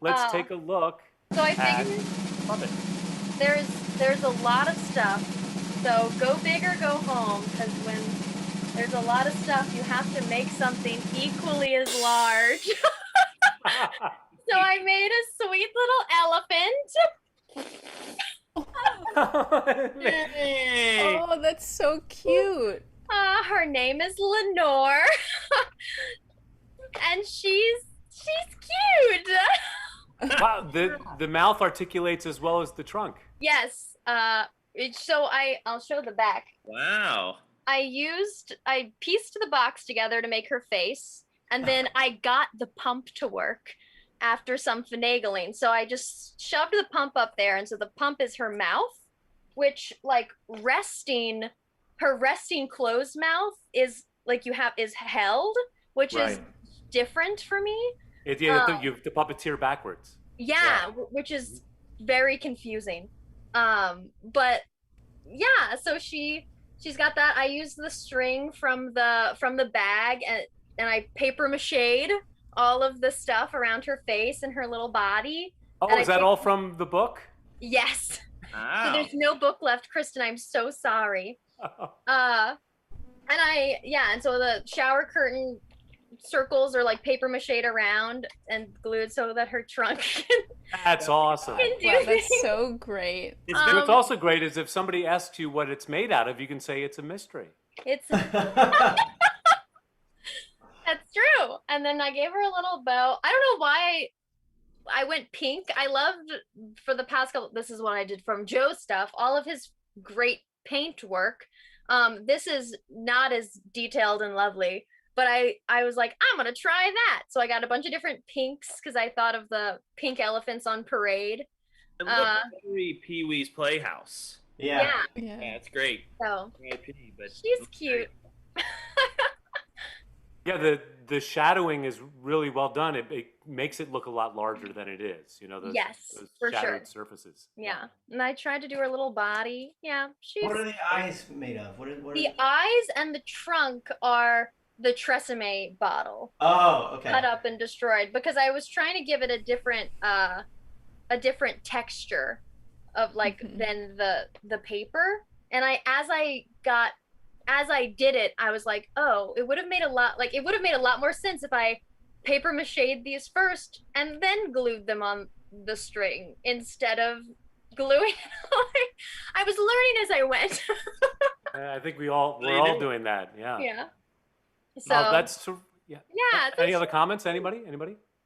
let's take a look. So I at think the puppet. there's a lot of stuff. So go big or go home, because when there's a lot of stuff, you have to make something equally as large. So I made a sweet little elephant. Hey. Oh, that's so cute. Her name is Lenore. And she's cute. Wow, the mouth articulates as well as the trunk. Yes. So I'll show the back. Wow. I pieced the box together to make her face, and then I got the pump to work after some finagling. So I just shoved the pump up there, and so the pump is her mouth, which like resting her resting closed mouth is like is held, which is Right. different for me. You have the puppeteer backwards. Yeah, which is very confusing. But yeah, so she's got that. I used the string from the bag, and I paper mached all of the stuff around her face and her little body. Oh, And is that all from the book? Yes. Wow. So there's no book left, Kristen. I'm so sorry. And so the shower curtain circles are like paper mached around and glued so that her trunk can That's awesome. do Wow, that's things. so great. And what's also great is if somebody asks you what it's made out of, you can say it's a mystery. It's That's true. And then I gave her a little bow. I don't know why I went pink. I loved for the past couple, this is what I did from Joe's stuff, all of his great paint work. This is not as detailed and lovely, but I was like, I'm gonna try that. So I got a bunch of different pinks because I thought of the pink elephants on parade. It looks very Pee-wee's Playhouse. Yeah. Yeah, it's great. So But she's cute. Yeah, the shadowing is really well done. It makes it look a lot larger than it is. You know, those For shadowed sure. surfaces. Yeah. And I tried to do her little body. Yeah, she's What are the eyes made of? What the eyes and the trunk are the Tresemme bottle. Oh, okay. Cut up and destroyed because I was trying to give it a different texture of like than the paper. And as I did it, I was like, oh, it would have made a lot more sense if I paper mached these first and then glued them on the string instead of gluing it on. I was learning as I went. I think we're all doing that. Yeah. Yeah. So that's yeah. Yeah. Any other comments? Anybody?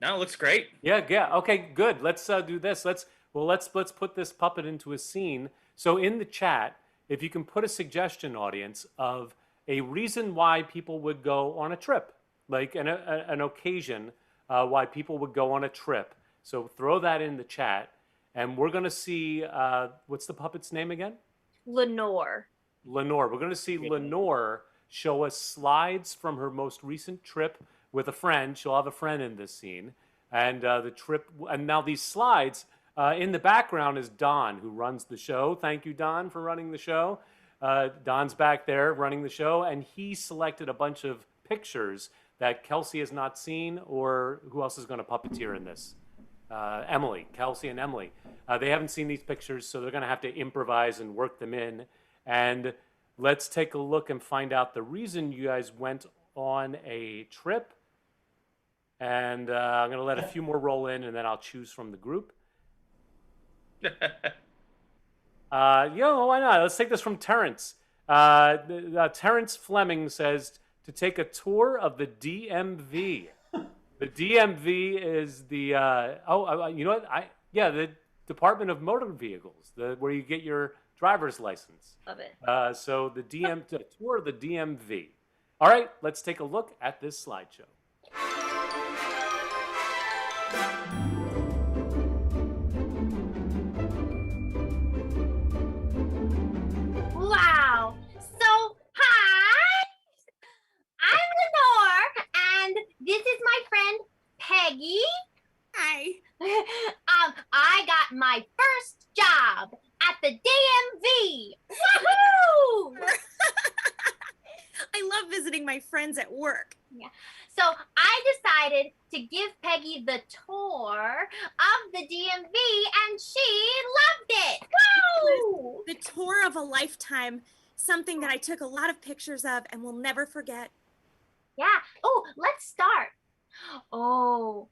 No, it looks great. Yeah. Okay. Good. Let's do this. Let's put this puppet into a scene. So in the chat, if you can put a suggestion, audience, of a reason why people would go on a trip, like an occasion why people would go on a trip. So throw that in the chat, and we're gonna see what's the puppet's name again? Lenore. Lenore. We're gonna see Lenore show us slides from her most recent trip with a friend. She'll have a friend in this scene, and the trip. And now these slides. In the background is Don, who runs the show. Thank you, Don, for running the show. Don's back there running the show, and he selected a bunch of pictures that Kelsey has not seen, or who else is going to puppeteer in this? Emily, Kelsey and Emily. They haven't seen these pictures, so they're going to have to improvise and work them in. And let's take a look and find out the reason you guys went on a trip. And I'm going to let a few more roll in, and then I'll choose from the group. Why not? Let's take this from Terrence. Terrence Fleming says to take a tour of the DMV. The DMV is the you know what? The Department of Motor Vehicles, where you get your driver's license. Love it. So the tour of the DMV. All right, let's take a look at this slideshow. Wow. So, hi. I'm Lenore, and this is my friend Peggy. Hi. I got my first job at the DMV. Woohoo! I love visiting my friends at work. Yeah. So I decided to give Peggy the tour of the DMV, and she loved it. Woo! The tour of a lifetime, something that I took a lot of pictures of and will never forget. Yeah. Oh, let's start. Oh,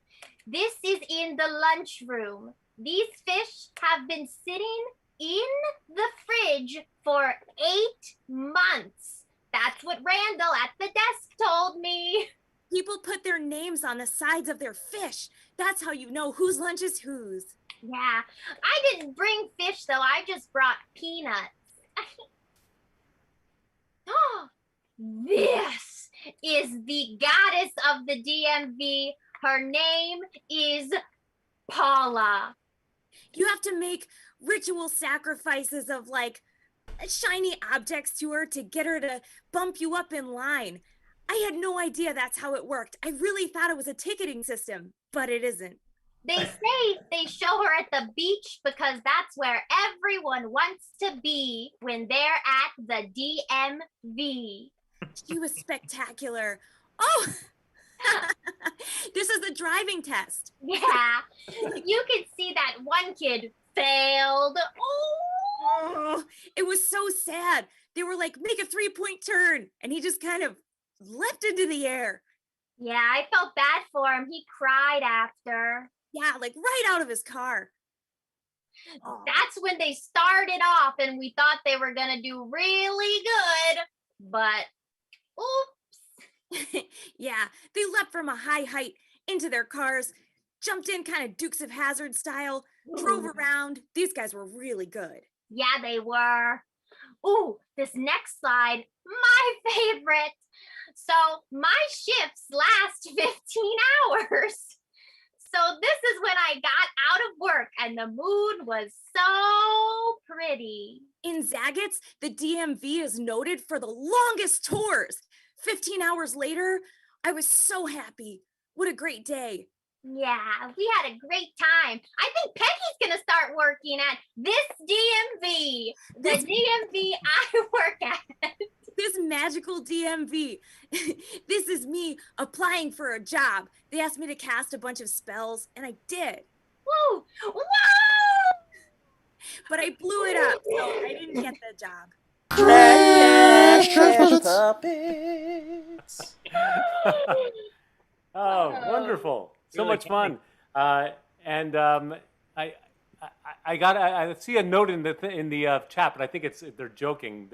this is in the lunchroom. These fish have been sitting in the fridge for 8 months. That's what Randall at the desk told me. People put their names on the sides of their fish. That's how you know whose lunch is whose. Yeah, I didn't bring fish though. I just brought peanuts. This is the goddess of the DMV. Her name is Paula. You have to make ritual sacrifices of like shiny objects to her to get her to bump you up in line. I had no idea that's how it worked. I really thought it was a ticketing system, but it isn't. They say they show her at the beach because that's where everyone wants to be when they're at the DMV. She was spectacular. Oh, this is the driving test. Yeah, you can see that one kid failed. Oh, it was so sad. They were like, make a 3-point turn. And he just kind of leapt into the air. Yeah, I felt bad for him. He cried after. Yeah, like right out of his car. That's when they started off, and we thought they were going to do really good. But, oops. Yeah, they leapt from a high height into their cars, jumped in kind of Dukes of Hazzard style, drove around. These guys were really good. Yeah, they were. Ooh, this next slide, my favorite. So my shifts last 15 hours. So this is when I got out of work and the moon was so pretty. In Zagat's, the DMV is noted for the longest tours. 15 hours later, I was so happy. What a great day. Yeah, we had a great time. I think Peggy's going to start working at this DMV, the DMV I work at. This magical DMV. This is me applying for a job. They asked me to cast a bunch of spells, and I did. Woo! Whoa! But I blew it up, so I didn't get the job. Trash puppets. Oh, wonderful! So Really much fun. And I see a note in the chat, but I think they're joking.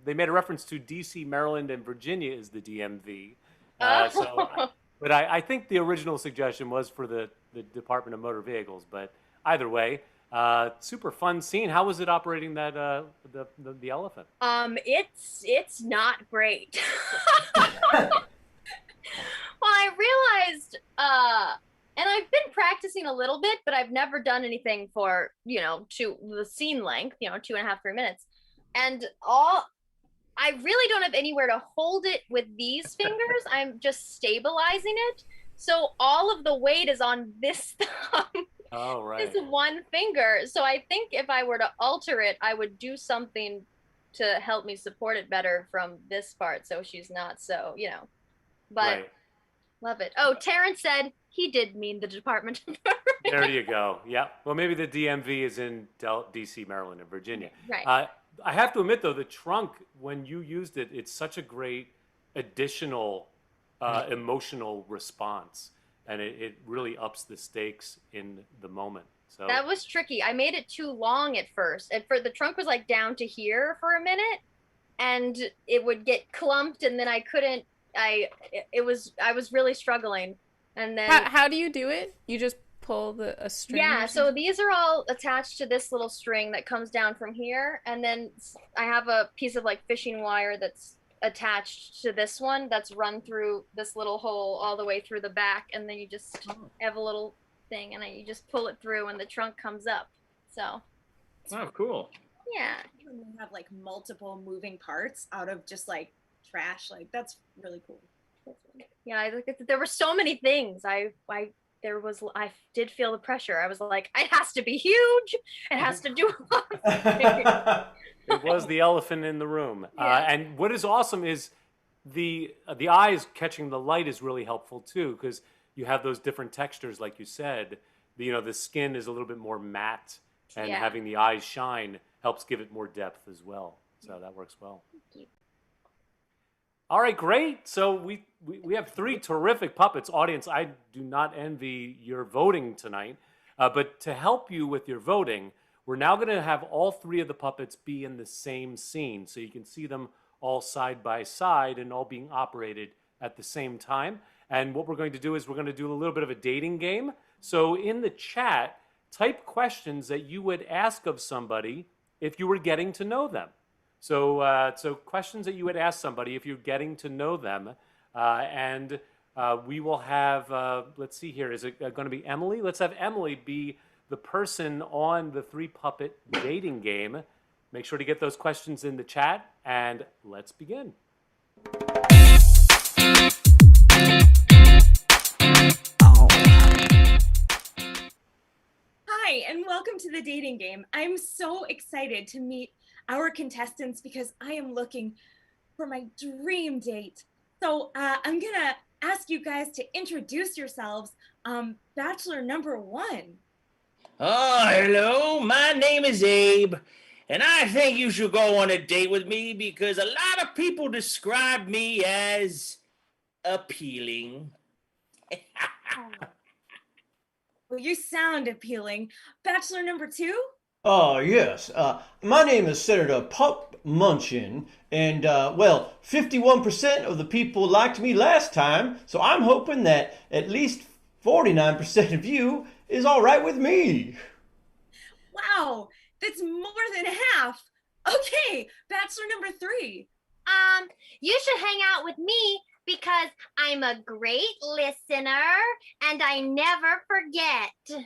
They made a reference to D.C., Maryland, and Virginia is the DMV. But I think the original suggestion was for the Department of Motor Vehicles. But either way, super fun scene. How was it operating that the elephant? It's not great. Well, I realized, and I've been practicing a little bit, but I've never done anything for, the scene length, 2.5, 3 minutes. And I really don't have anywhere to hold it with these fingers. I'm just stabilizing it. So all of the weight is on this thumb. Oh, right. This one finger. So I think if I were to alter it, I would do something to help me support it better from this part. So she's not so, but Right. Love it. Oh, Terrence said he did mean the Department of Motor There you go. Yeah. Well, maybe the DMV is in D.C., Maryland, and Virginia. Right. I have to admit, though, the trunk, when you used it, it's such a great additional emotional response. And it really ups the stakes in the moment. So That was tricky. I made it too long at first. The trunk was like down to here for a minute, and it would get clumped, and then I couldn't. I was really struggling, and then How do you do it? You just pull a string? yeah. So these are all attached to this little string that comes down from here, and then I have a piece of like fishing wire that's attached to this one that's run through this little hole all the way through the back, and then you just have a little thing, and you just pull it through, and the trunk comes up. So Oh, cool. yeah. When you have like multiple moving parts out of just like trash, like that's really cool. Yeah, there were so many things. I did feel the pressure. I was like, it has to be huge. It has to do a lot of things. it was the elephant in the room. Yeah. And what is awesome is the eyes catching the light is really helpful too, because you have those different textures, like you said. The skin is a little bit more matte, and Yeah. having the eyes shine helps give it more depth as well. So that works well. Thank you. All right, great. So we have 3 terrific puppets. Audience, I do not envy your voting tonight. But to help you with your voting, we're now going to have all 3 of the puppets be in the same scene. So you can see them all side by side and all being operated at the same time. And what we're going to do is we're going to do a little bit of a dating game. So in the chat, type questions that you would ask of somebody if you were getting to know them. So questions that you would ask somebody if you're getting to know them, and we will have. Let's see here. Is it going to be Emily? Let's have Emily be the person on the 3 puppet dating game, Make sure to get those questions in the chat, and let's begin. Hi, and welcome to the dating game. I'm so excited to meet our contestants because I am looking for my dream date. So I'm gonna ask you guys to introduce yourselves. Bachelor number one. Oh, hello. My name is Abe, and I think you should go on a date with me because a lot of people describe me as appealing. Well, you sound appealing. Bachelor number two? Oh, yes. My name is Senator Pup Munchin, and, 51% of the people liked me last time, so I'm hoping that at least 49% of you is all right with me. Wow, that's more than half. Okay, Bachelor number three. You should hang out with me because I'm a great listener and I never forget.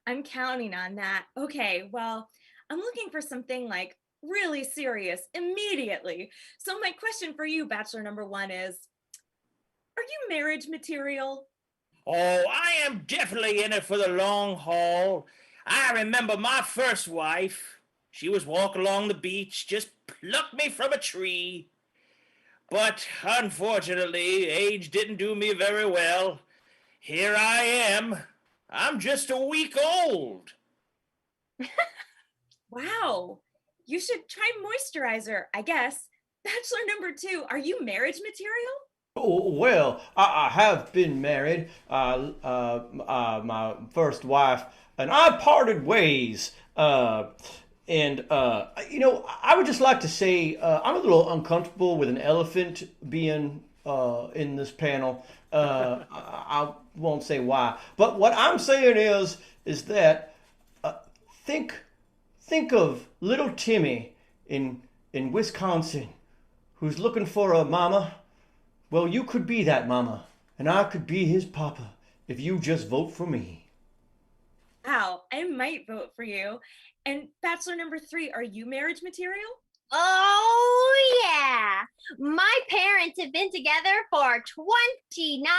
I'm counting on that. Okay, well, I'm looking for something like really serious immediately. So my question for you, Bachelor number one, is, are you marriage material? Oh, I am definitely in it for the long haul. I remember my first wife. She was walking along the beach, just plucked me from a tree. But unfortunately, age didn't do me very well. Here I am. I'm just a week old. Wow, you should try moisturizer, I guess. Bachelor number two, are you marriage material? Oh, well, I have been married. My first wife and I parted ways. I would just like to say I'm a little uncomfortable with an elephant being in this panel. I won't say why, but what I'm saying is that think of little Timmy in Wisconsin who's looking for a mama. Well, you could be that mama, and I could be his papa if you just vote for me. Wow, I might vote for you. And Bachelor number three, are you marriage material? Oh, yeah. My parents have been together for 29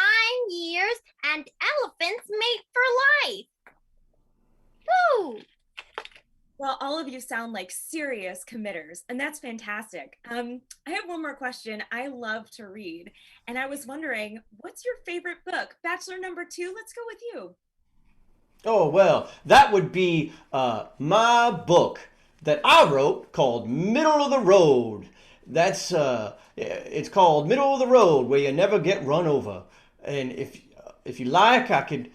years and elephants mate for life. Woo! Well, all of you sound like serious committers, and that's fantastic. I have one more question. I love to read, and I was wondering, what's your favorite book? Bachelor number two, let's go with you. Oh, well, that would be my book that I wrote called Middle of the Road. It's called Middle of the Road, where you never get run over. And if you like, I could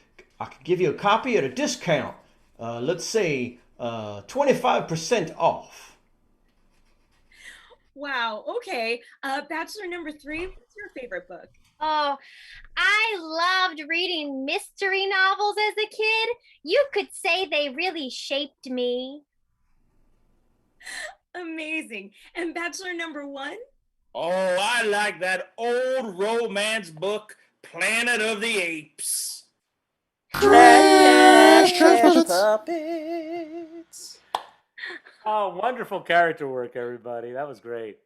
give you a copy at a discount. Let's say 25% off. Wow, okay. Bachelor number three, what's your favorite book? Oh, I loved reading mystery novels as a kid. You could say they really shaped me. Amazing. And Bachelor number one? Oh, I like that old romance book, Planet of the Apes. Trash puppets. Oh, wonderful character work, everybody. That was great.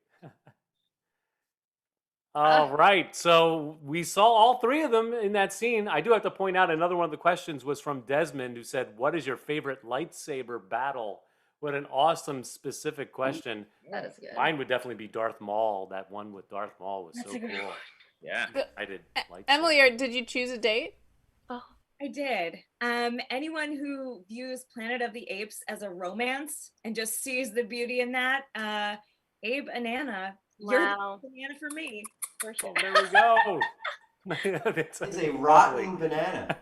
All right. So we saw all three of them in that scene. I do have to point out another one of the questions was from Desmond, who said, "What is your favorite lightsaber battle?" What an awesome, specific question. That is good. Mine would definitely be Darth Maul. That one with Darth Maul was That's so a good cool. one. Yeah. I did. Emily, did you choose a date? Oh, I did. Anyone who views Planet of the Apes as a romance and just sees the beauty in that, Abe Anana, you're wow. the banana for me. For sure. There we go. It's a rotten banana.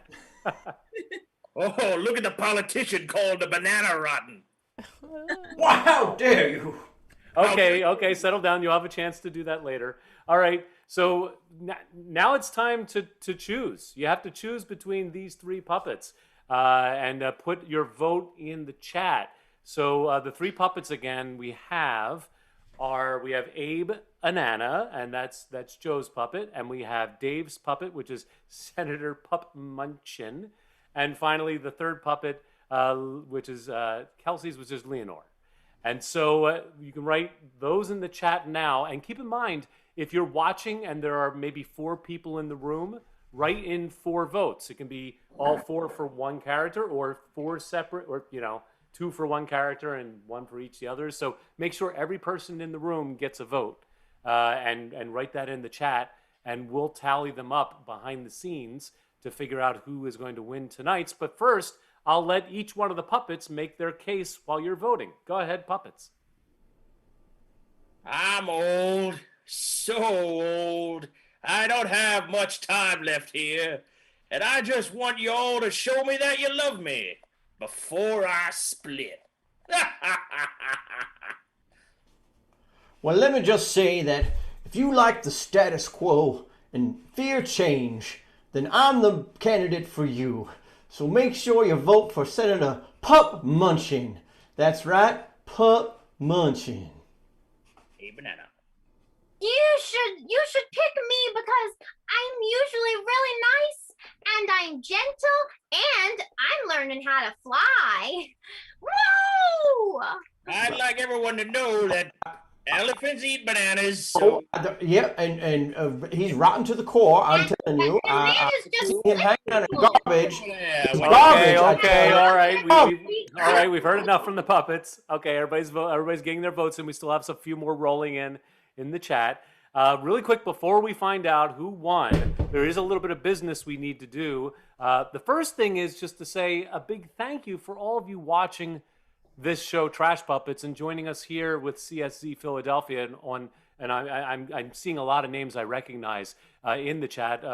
Oh, look at the politician called the banana rotten. Wow, how dare you! Okay, settle down. You'll have a chance to do that later. All right, so now it's time to choose. You have to choose between these three puppets and put your vote in the chat. So the three puppets again we have Abe Anana, and that's Joe's puppet, and we have Dave's puppet, which is Senator Pup Munchin, and finally the third puppet, which is Kelsey's, which is Leonore. And so you can write those in the chat now. And keep in mind, if you're watching and there are maybe 4 people in the room, write in 4 votes. It can be all 4 for one character, or 4 separate, or 2 for one character and 1 for each the others. So make sure every person in the room gets a vote, and write that in the chat, and we'll tally them up behind the scenes to figure out who is going to win tonight's. But first, I'll let each one of the puppets make their case while you're voting. Go ahead, puppets. I'm old, so old. I don't have much time left here, and I just want you all to show me that you love me before I split. Well, let me just say that if you like the status quo and fear change, then I'm the candidate for you. So make sure you vote for Senator Pup Munchin. That's right, Pup Munchin. Hey, banana. You should pick me because I'm usually really nice and I'm gentle and I'm learning how to fly. Woo! I'd like everyone to know that elephants eat bananas. So Yeah, and he's rotten to the core, I'm telling you. I've seen him hanging on a garbage. yeah, It's well, garbage. Okay, all right. Oh. All right, we've heard enough from the puppets. Okay, everybody's getting their votes in. We still have a few more rolling in the chat. Really quick, before we find out who won, there is a little bit of business we need to do. The first thing is just to say a big thank you for all of you watching this show, Trash Puppets, and joining us here with CSZ Philadelphia. I'm seeing a lot of names I recognize in the chat.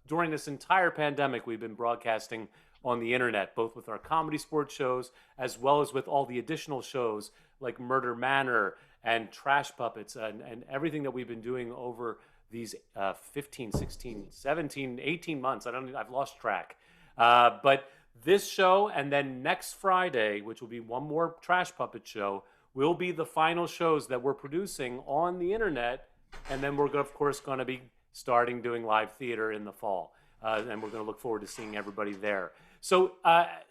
During this entire pandemic, we've been broadcasting on the internet, both with our comedy sports shows as well as with all the additional shows like Murder Manor and Trash Puppets and everything that we've been doing over these 15, 16, 17, 18 months. I've lost track. But this show and then next Friday, which will be one more Trash Puppet show, will be the final shows that we're producing on the internet. And then we're, of course, going to be starting doing live theater in the fall. And we're going to look forward to seeing everybody there. So,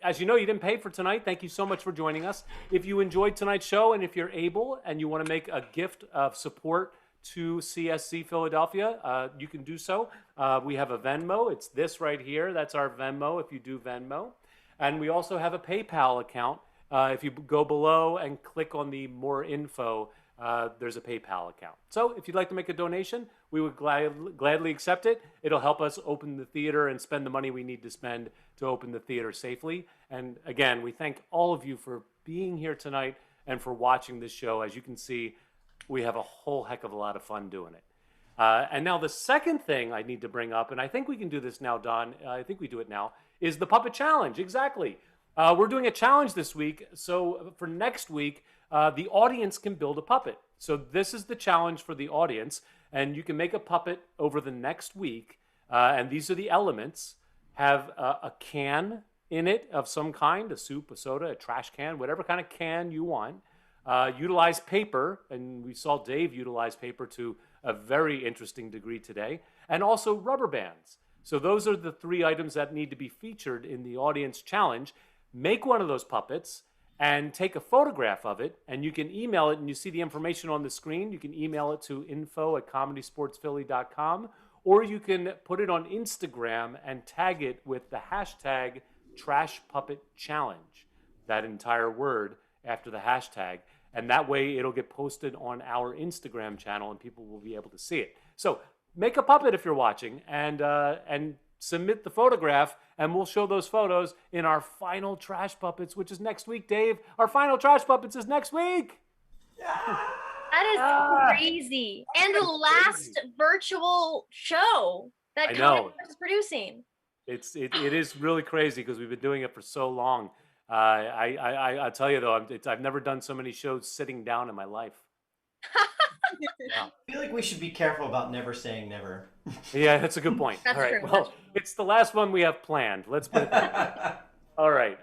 as you know, you didn't pay for tonight. Thank you so much for joining us. If you enjoyed tonight's show and if you're able and you want to make a gift of support to CSC Philadelphia, you can do so. We have a Venmo. It's this right here. That's our Venmo if you do Venmo. And we also have a PayPal account. If you go below and click on the more info, there's a PayPal account. So if you'd like to make a donation, we would gladly accept it. It'll help us open the theater and spend the money we need to spend to open the theater safely. And again, we thank all of you for being here tonight and for watching this show. As you can see, we have a whole heck of a lot of fun doing it. And now the second thing I need to bring up, and I think we can do this now, Don, I think we do it now, is the Puppet Challenge. Exactly. We're doing a challenge this week. So for next week, the audience can build a puppet. So this is the challenge for the audience. And you can make a puppet over the next week. And these are the elements. Have a can in it of some kind, a soup, a soda, a trash can, whatever kind of can you want. Utilize paper, and we saw Dave utilize paper to a very interesting degree today, and also rubber bands. So those are the 3 items that need to be featured in the audience challenge. Make one of those puppets and take a photograph of it, and you can email it, and you see the information on the screen. You can email it to info@comedysportsphilly.com, or you can put it on Instagram and tag it with the hashtag Trash Puppet Challenge, that entire word after the hashtag. And that way it'll get posted on our Instagram channel and people will be able to see it. So make a puppet if you're watching and submit the photograph, and we'll show those photos in our final Trash Puppets, which is next week, Dave. Our final Trash Puppets is next week. That is crazy. And the last virtual show that Comic is producing. It is really crazy because we've been doing it for so long. I tell you though, I've never done so many shows sitting down in my life. I feel like we should be careful about never saying never. Yeah, that's a good point. That's All right. true. Well, it's the last one we have planned. Let's put it that way. All right.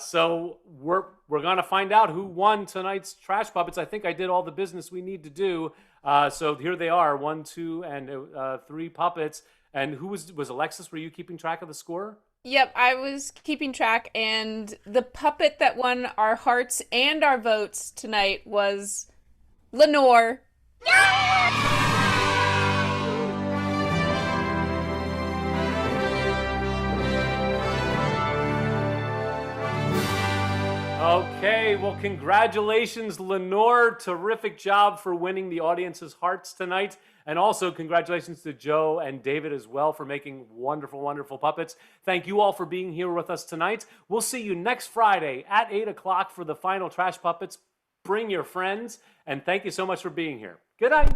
So we're gonna find out who won tonight's Trash Puppets. I think I did all the business we need to do. So here they are: 1, 2, and 3 puppets. And who was Alexis? Were you keeping track of the score? Yep, I was keeping track, and the puppet that won our hearts and our votes tonight was Lenore. Okay, well, congratulations, Lenore. Terrific job for winning the audience's hearts tonight. And also, congratulations to Joe and David as well for making wonderful, wonderful puppets. Thank you all for being here with us tonight. We'll see you next Friday at 8 o'clock for the final Trash Puppets. Bring your friends, and thank you so much for being here. Good night.